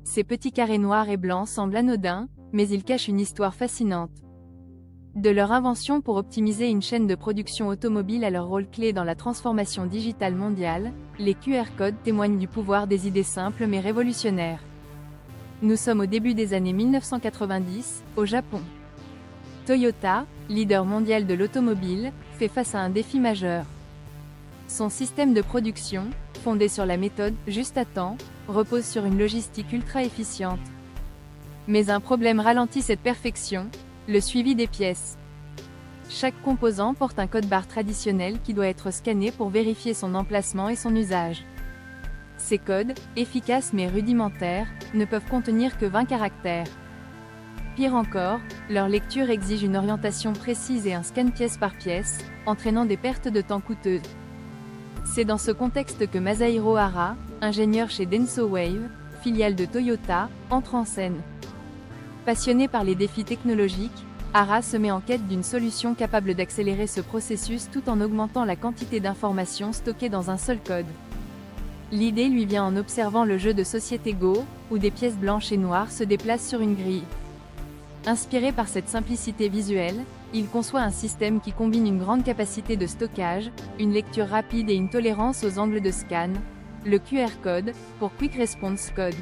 Ces petits carrés noirs et blancs semblent anodins, mais ils cachent une histoire fascinante. De leur invention pour optimiser une chaîne de production automobile à leur rôle clé dans la transformation digitale mondiale, les QR codes témoignent du pouvoir des idées simples mais révolutionnaires. Nous sommes au début des années 1990, au Japon. Toyota, leader mondial de l'automobile, fait face à un défi majeur. Son système de production, fondé sur la méthode « juste à temps », repose sur une logistique ultra efficiente. Mais un problème ralentit cette perfection, le suivi des pièces. Chaque composant porte un code barre traditionnel qui doit être scanné pour vérifier son emplacement et son usage. Ces codes, efficaces mais rudimentaires, ne peuvent contenir que 20 caractères. Pire encore, leur lecture exige une orientation précise et un scan pièce par pièce, entraînant des pertes de temps coûteuses. C'est dans ce contexte que Masahiro Hara, ingénieur chez Denso Wave, filiale de Toyota, entre en scène. Passionné par les défis technologiques, Hara se met en quête d'une solution capable d'accélérer ce processus tout en augmentant la quantité d'informations stockées dans un seul code. L'idée lui vient en observant le jeu de société Go, où des pièces blanches et noires se déplacent sur une grille. Inspiré par cette simplicité visuelle, il conçoit un système qui combine une grande capacité de stockage, une lecture rapide et une tolérance aux angles de scan, le QR code, pour Quick Response Code.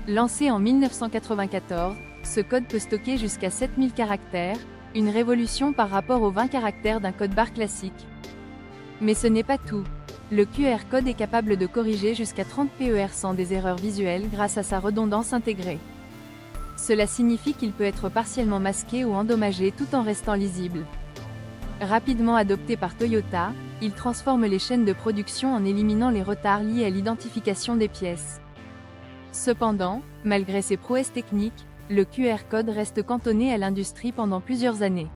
Lancé en 1994, ce code peut stocker jusqu'à 7000 caractères, une révolution par rapport aux 20 caractères d'un code barre classique. Mais ce n'est pas tout. Le QR code est capable de corriger jusqu'à 30 PER sans des erreurs visuelles grâce à sa redondance intégrée. Cela signifie qu'il peut être partiellement masqué ou endommagé tout en restant lisible. Rapidement adopté par Toyota, il transforme les chaînes de production en éliminant les retards liés à l'identification des pièces. Cependant, malgré ses prouesses techniques, le QR code reste cantonné à l'industrie pendant plusieurs années.